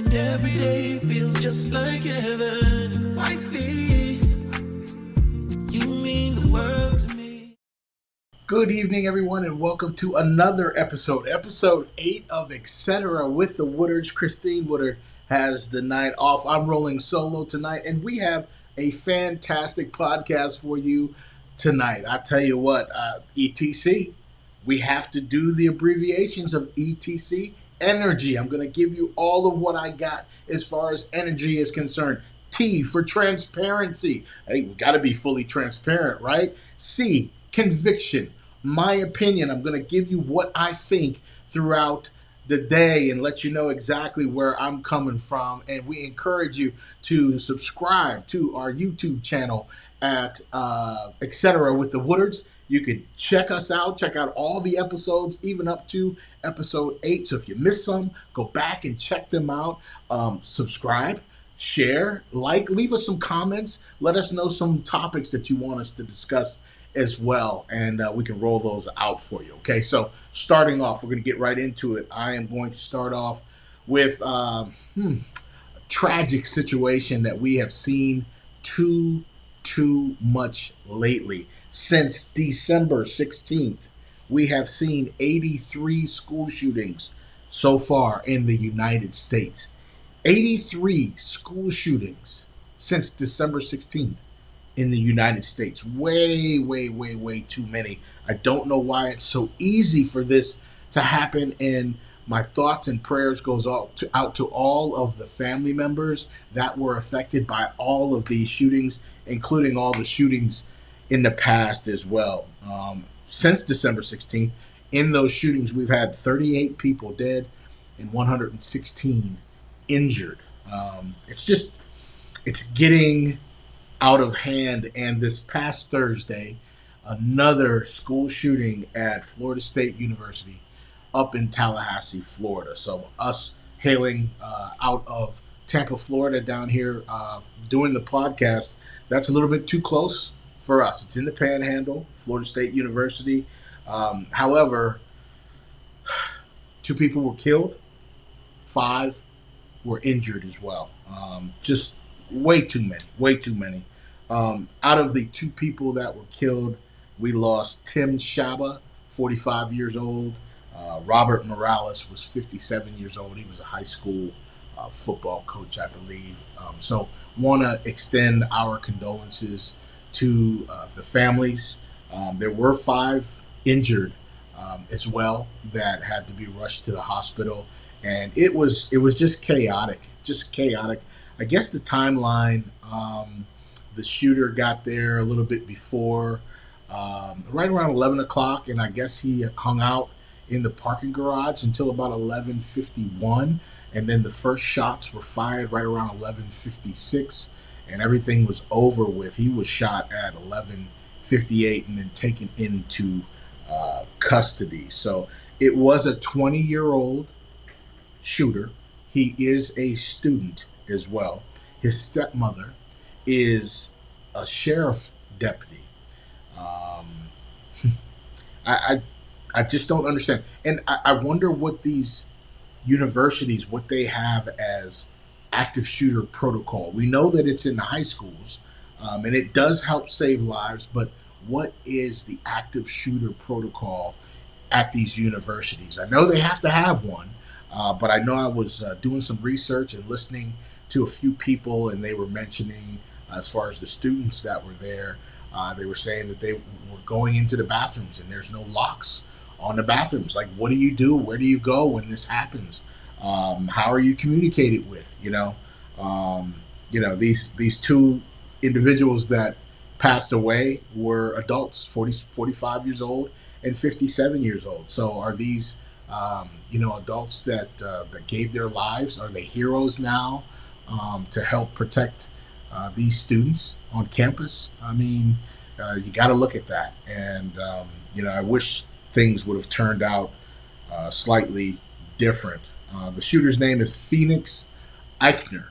And every day feels just like heaven. Wifey, you mean the world to me. Good evening, everyone, and welcome to another episode 8 of Etcetera with the Woodards. Christine Woodard has the night off. I'm rolling solo tonight, and we have a fantastic podcast for you tonight. I tell you what, ETC, we have to do the abbreviations of ETC. Energy. I'm going to give you all of what I got as far as energy is concerned. T for transparency. Hey, we got to be fully transparent, right? C, conviction. My opinion. I'm going to give you what I think throughout the day and let you know exactly where I'm coming from. And we encourage you to subscribe to our YouTube channel at Etcetera with the Woodards. You can check us out, check out all the episodes, even up to episode 8. So if you missed some, go back and check them out. Subscribe, share, like, leave us some comments. Let us know some topics that you want us to discuss as well, and we can roll those out for you. Okay, so starting off, we're going to get right into it. I am going to start off with a tragic situation that we have seen too much lately. Since December 16th, we have seen 83 school shootings so far in the United States. 83 school shootings since December 16th in the United States. Way too many. I don't know why it's so easy for this to happen, and my thoughts and prayers goes out to all of the family members that were affected by all of these shootings, including all the shootings in the past as well. Since December 16th, in those shootings, we've had 38 people dead and 116 injured. It's getting out of hand. And this past Thursday, another school shooting at Florida State University up in Tallahassee, Florida. So us hailing out of Tampa, Florida, down here doing the podcast, that's a little bit too close for us. It's in the Panhandle, Florida State University. However, 2 people were killed, 5 were injured as well. Just way too many. Out of the 2 people that were killed, we lost Tim Shaba, 45 years old. Robert Morales was 57 years old. He was a high school football coach, I believe. So want to extend our condolences to the families. There were 5 injured as well that had to be rushed to the hospital, and it was just chaotic. I guess the timeline, the shooter got there a little bit before, right around 11 o'clock, and I guess he hung out in the parking garage until about 11:51, and then the first shots were fired right around 11:56, and everything was over with. He was shot at 11:58 and then taken into custody. So it was a 20-year-old shooter. He is a student as well. His stepmother is a sheriff deputy. I just don't understand. And I wonder what these universities, what they have as active shooter protocol. We know that it's in the high schools, and it does help save lives, but what is the active shooter protocol at these universities? I know they have to have one, but I know I was doing some research and listening to a few people, and they were mentioning, as far as the students that were there, they were saying that they were going into the bathrooms and there's no locks on the bathrooms. Like, what do you do? Where do you go when this happens? How are you communicated with? These 2 individuals that passed away were adults, 45 years old and 57 years old. So are these, adults that gave their lives? Are they heroes now to help protect these students on campus? I mean, you got to look at that. And, I wish things would have turned out slightly different. The shooter's name is Phoenix Eichner,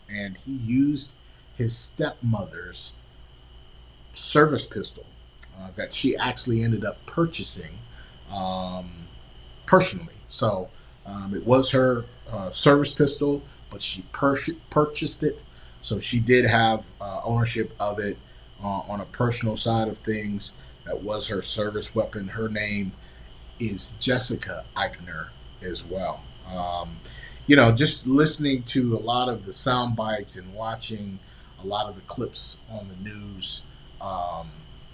and he used his stepmother's service pistol that she actually ended up purchasing personally. So it was her service pistol, but she purchased it, so she did have ownership of it on a personal side of things. That was her service weapon. Her name is Jessica Eichner as well. Just listening to a lot of the sound bites and watching a lot of the clips on the news, um,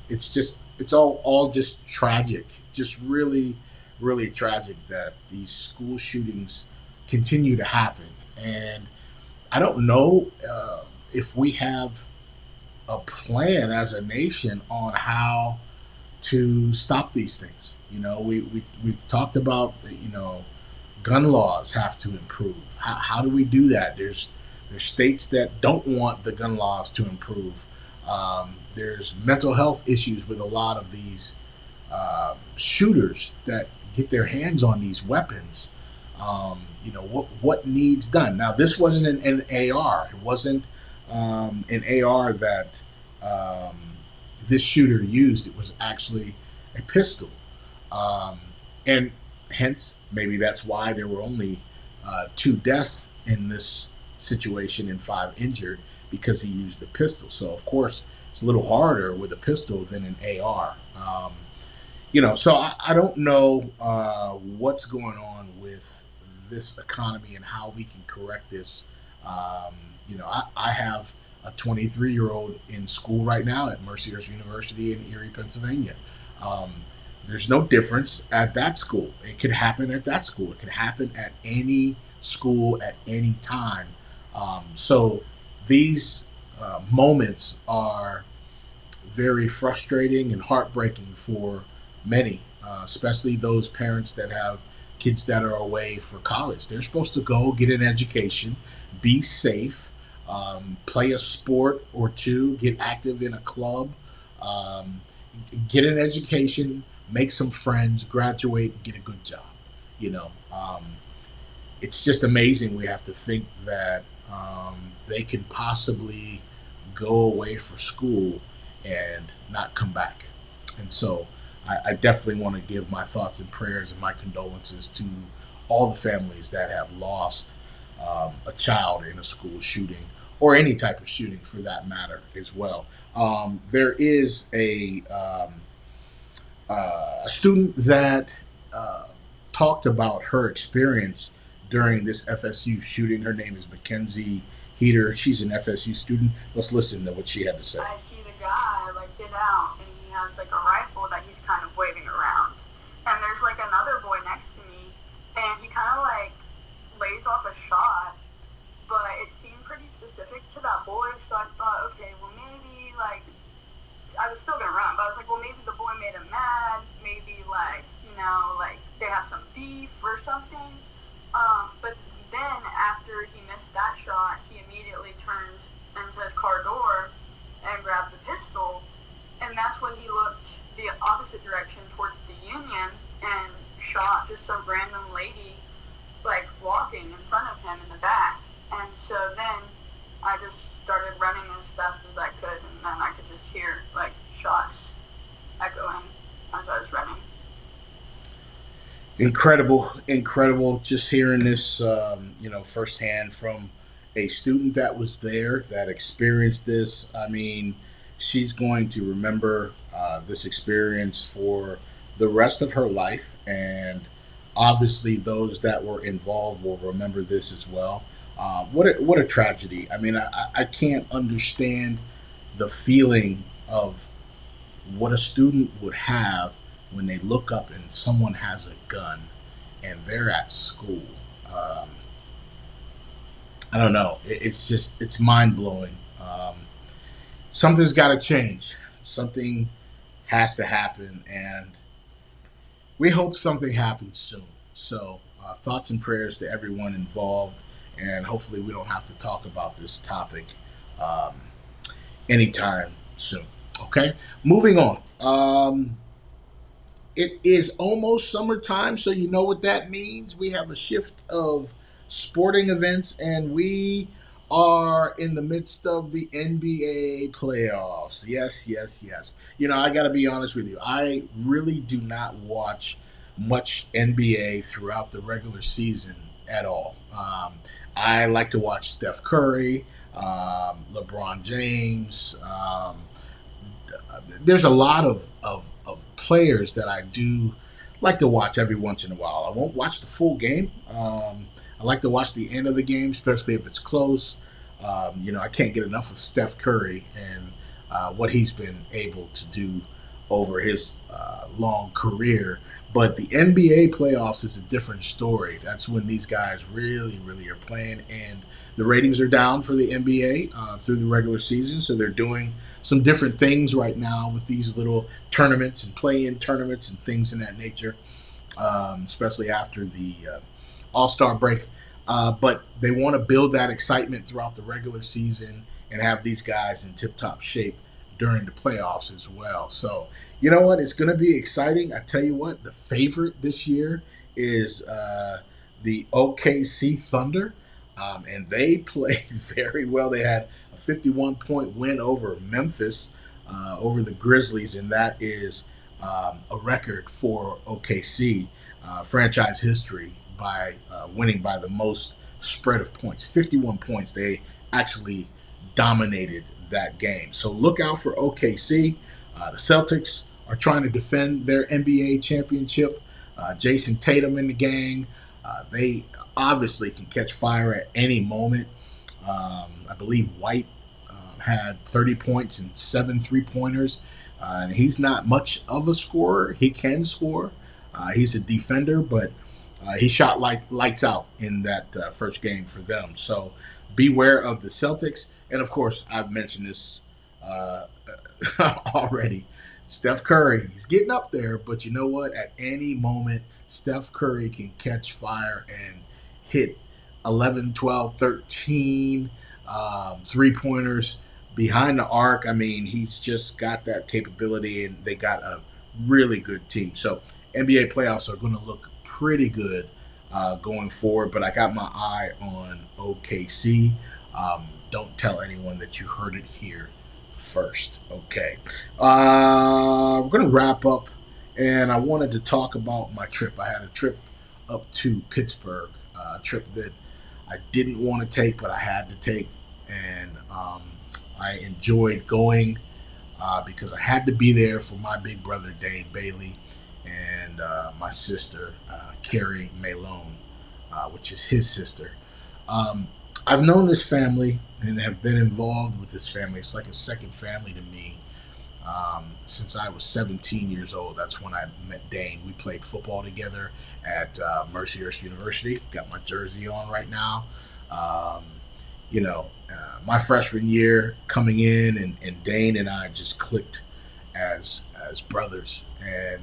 it's all just tragic, just really, really tragic that these school shootings continue to happen. And I don't know if we have a plan as a nation on how to stop these things. We've talked about, gun laws have to improve. How do we do that? There's states that don't want the gun laws to improve. There's mental health issues with a lot of these shooters that get their hands on these weapons. What needs done? Now, this wasn't an AR. It wasn't an AR that this shooter used. It was actually a pistol, and hence maybe that's why there were only 2 deaths in this situation and 5 injured, because he used the pistol. So of course it's a little harder with a pistol than an AR. So I don't know what's going on with this economy and how we can correct this. I have a 23-year-old in school right now at Mercyhurst University in Erie, Pennsylvania. Um, there's no difference at that school. It could happen at that school. It could happen at any school at any time. So these moments are very frustrating and heartbreaking for many, especially those parents that have kids that are away for college. They're supposed to go get an education, be safe, play a sport or two, get active in a club, um, get an education, make some friends, graduate, get a good job. You know, um, it's just amazing. We have to think that they can possibly go away for school and not come back. And so I definitely want to give my thoughts and prayers and my condolences to all the families that have lost a child in a school shooting, or any type of shooting for that matter as well. There is a student that talked about her experience during this FSU shooting. Her name is Mackenzie Heater. She's an FSU student. Let's listen to what she had to say. I see the guy get out and he has a rifle that he's kind of waving around. And there's another boy next to me and he kind of lays off a shot, but it seemed pretty specific to that boy. So I thought, okay, well maybe I was still gonna run, but I was well maybe the boy made him mad. Maybe they have some beef or something. But then after he missed that shot, he immediately turned into his car door and grabbed the pistol. And that's when he looked the opposite direction towards the Union and shot just some random lady walking in front of him in the back. And so then I just started running as fast as I could, and then I could just hear shots echoing as I was running. Incredible. Just hearing this, firsthand from a student that was there, that experienced this. I mean, she's going to remember this experience for the rest of her life, and obviously those that were involved will remember this as well. What a tragedy. I mean, I can't understand the feeling of what a student would have when they look up and someone has a gun and they're at school. Um, I don't know. It's mind blowing. Something's got to change. Something has to happen, and we hope something happens soon. So, thoughts and prayers to everyone involved, and hopefully, we don't have to talk about this topic um, anytime soon. Okay, moving on. It is almost summertime, so you know what that means. We have a shift of sporting events, and we are in the midst of the NBA playoffs. Yes. I got to be honest with you. I really do not watch much NBA throughout the regular season. at all. I like to watch Steph Curry, LeBron James. There's a lot of players that I do like to watch every once in a while. I won't watch the full game. I like to watch the end of the game, especially if it's close. I can't get enough of Steph Curry and what he's been able to do over his long career. But the NBA playoffs is a different story. That's when these guys really, really are playing, and the ratings are down for the NBA through the regular season. So they're doing some different things right now with these little tournaments and play-in tournaments and things in that nature, especially after the All-Star break. But they want to build that excitement throughout the regular season and have these guys in tip-top shape during the playoffs as well. So, you know what? It's going to be exciting. I tell you what, the favorite this year is the OKC Thunder. And they played very well. They had a 51-point win over Memphis, over the Grizzlies, and that is a record for OKC franchise history by winning by the most spread of points, 51 points. They actually dominated that game. So look out for OKC. The Celtics are trying to defend their NBA championship. Jason Tatum and the gang, they obviously can catch fire at any moment. I believe White had 30 points and 7 3-pointers. And he's not much of a scorer. He can score. He's a defender, but he shot lights out in that first game for them. So beware of the Celtics. And, of course, I've mentioned this already. Steph Curry, he's getting up there, but you know what? At any moment, Steph Curry can catch fire and hit 11, 12, 13 3-pointers behind the arc. I mean, he's just got that capability, and they got a really good team. So NBA playoffs are going to look pretty good going forward, but I got my eye on OKC. Don't tell anyone that you heard it here first. Okay. We're going to wrap up, and I wanted to talk about my trip. I had a trip up to Pittsburgh, a trip that I didn't want to take, but I had to take, and I enjoyed going because I had to be there for my big brother, Dane Bailey, and my sister, Carrie Malone, which is his sister. I've known this family and have been involved with this family. It's like a second family to me. Since I was 17 years old, that's when I met Dane. We played football together at Mercyhurst University. Got my jersey on right now. My freshman year coming in, and Dane and I just clicked as brothers. And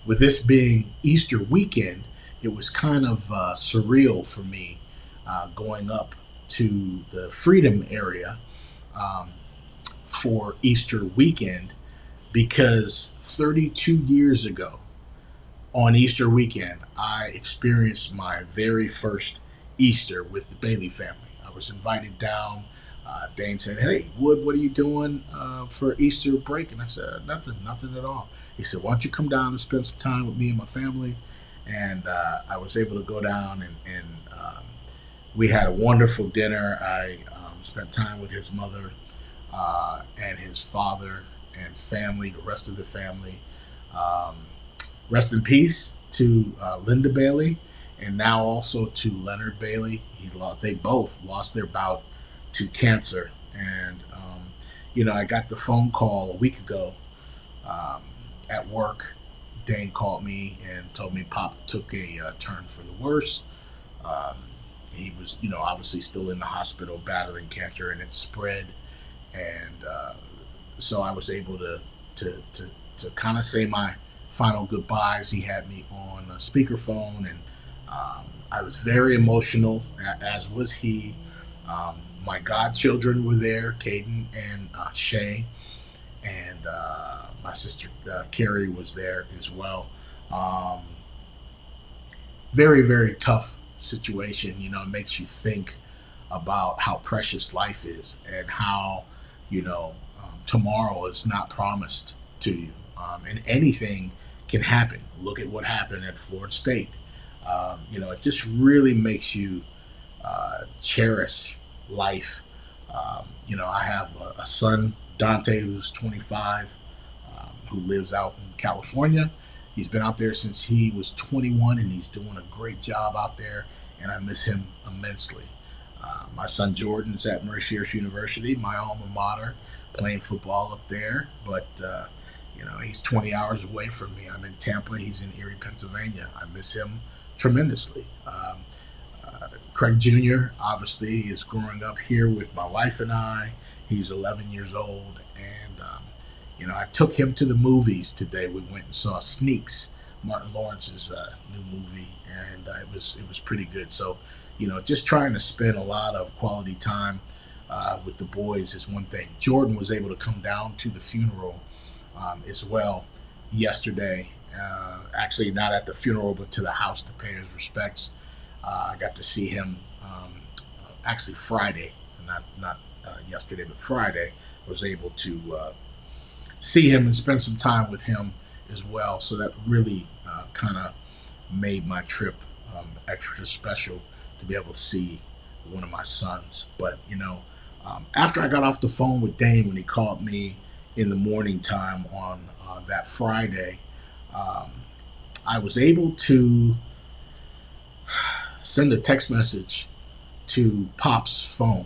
with this being Easter weekend, it was kind of surreal for me going up to the Freedom area for Easter weekend, because 32 years ago on Easter weekend, I experienced my very first Easter with the Bailey family. I was invited down. Dane said, "Hey, Wood, what are you doing for Easter break?" And I said, nothing at all. He said, "Why don't you come down and spend some time with me and my family?" And I was able to go down, and we had a wonderful dinner. I spent time with his mother and his father and family, the rest of the family. Rest in peace to Linda Bailey, and now also to Leonard Bailey. They both lost their bout to cancer. And, I got the phone call a week ago at work. Dane called me and told me Pop took a turn for the worse. He was, obviously still in the hospital battling cancer, and it spread. And so I was able to kind of say my final goodbyes. He had me on a speakerphone, and I was very emotional, as was he. My godchildren were there, Caden and Shay, and my sister Carrie was there as well. Very, very tough situation. It makes you think about how precious life is, and how tomorrow is not promised to you, and anything can happen. Look at what happened at Florida State. It just really makes you cherish life. I have a son, Dante, who's 25, who lives out in California. He's been out there since he was 21, and he's doing a great job out there, and I miss him immensely. My son Jordan's at Mercyhurst University, my alma mater, playing football up there, but he's 20 hours away from me. I'm in Tampa, he's in Erie, Pennsylvania. I miss him tremendously. Craig Jr. obviously is growing up here with my wife and I. He's 11 years old, and I took him to the movies today. We went and saw Sneaks, Martin Lawrence's new movie, and it was pretty good. So, just trying to spend a lot of quality time with the boys is one thing. Jordan was able to come down to the funeral as well yesterday. Actually, not at the funeral, but to the house to pay his respects. I got to see him actually Friday, not yesterday, but Friday. Was able to see him and spend some time with him as well. So that really kind of made my trip extra special to be able to see one of my sons. But after I got off the phone with Dane when he called me in the morning time on that Friday, I was able to send a text message to Pop's phone.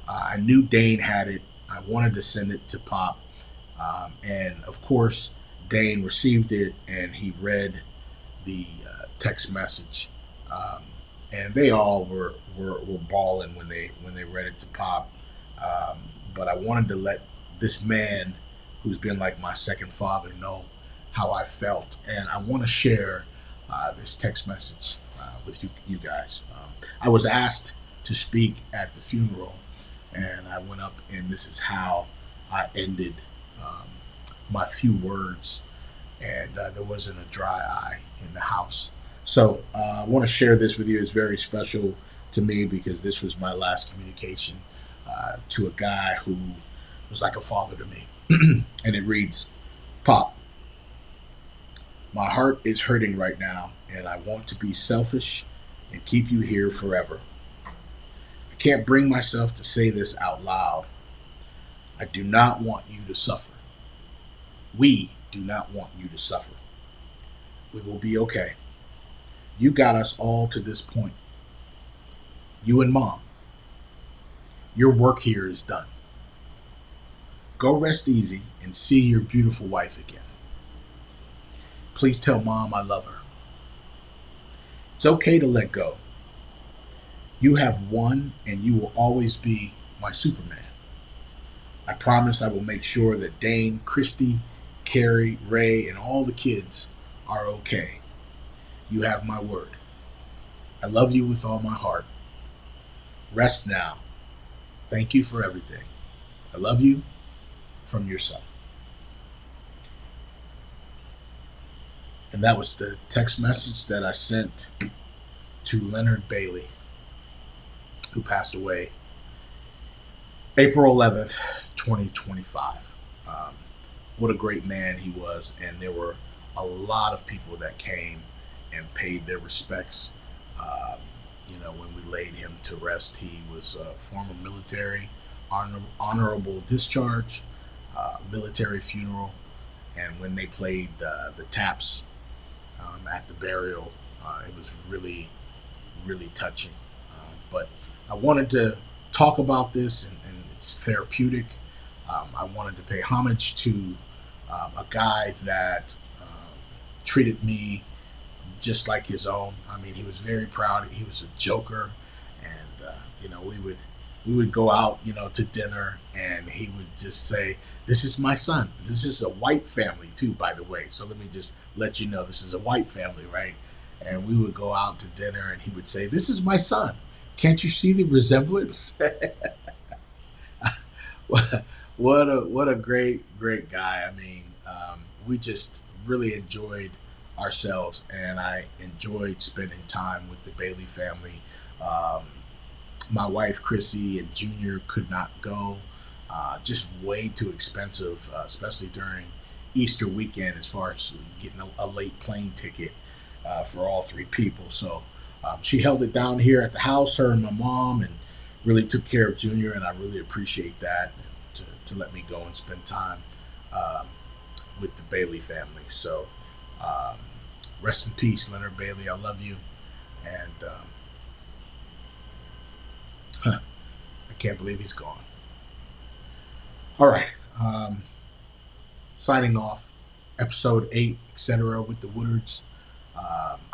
I knew Dane had it. I wanted to send it to Pop. And of course, Dane received it and he read the text message. And they all were bawling when they read it to Pop. But I wanted to let this man, who's been like my second father, know how I felt. And I want to share this text message with you guys. I was asked to speak at the funeral, and I went up, and this is how I ended my few words, and there wasn't a dry eye in the house. So I want to share this with you. It's very special to me because this was my last communication to a guy who was like a father to me. And it reads, Pop, my heart is hurting right now, and I want to be selfish and keep you here forever. I can't bring myself to say this out loud. I do not want you to suffer. We do not want you to suffer. We will be okay. You got us all to this point. You and Mom. Your work here is done. Go rest easy and see your beautiful wife again. Please tell Mom I love her. It's okay to let go. You have won, and you will always be my Superman. I promise I will make sure that Dane, Christy, Carrie, Ray, and all the kids are okay. You have my word. I love you with all my heart. Rest now. Thank you for everything. I love you. From your son. And that was the text message that I sent to Leonard Bailey, who passed away April 11th, 2025. What a great man he was. And there were a lot of people that came and paid their respects. When we laid him to rest, he was a former military, honorable discharge, military funeral. And when they played the taps at the burial, it was really, really touching. But I wanted to talk about this, and it's therapeutic. I wanted to pay homage to a guy that treated me just like his own. I mean, he was very proud. He was a joker, and we would go out, to dinner, and he would just say, "This is my son." This is a white family too, by the way. So let me just let you know, this is a white family, right? And we would go out to dinner, and he would say, "This is my son. Can't you see the resemblance?" What a great guy. I mean, we just really enjoyed ourselves, and I enjoyed spending time with the Bailey family. My wife Chrissy and Junior could not go. Just way too expensive, especially during Easter weekend, as far as getting a late plane ticket. for all three people. So she held it down here at the house, her and my mom, and really took care of Junior, and I really appreciate that, to let me go and spend time um, with the Bailey family. So um, rest in peace, Leonard Bailey. I love you, and I can't believe he's gone. All right, signing off. Episode 8, etc. with the Woodards.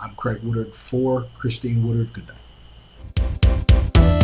I'm Craig Woodard for Christine Woodard. Good night.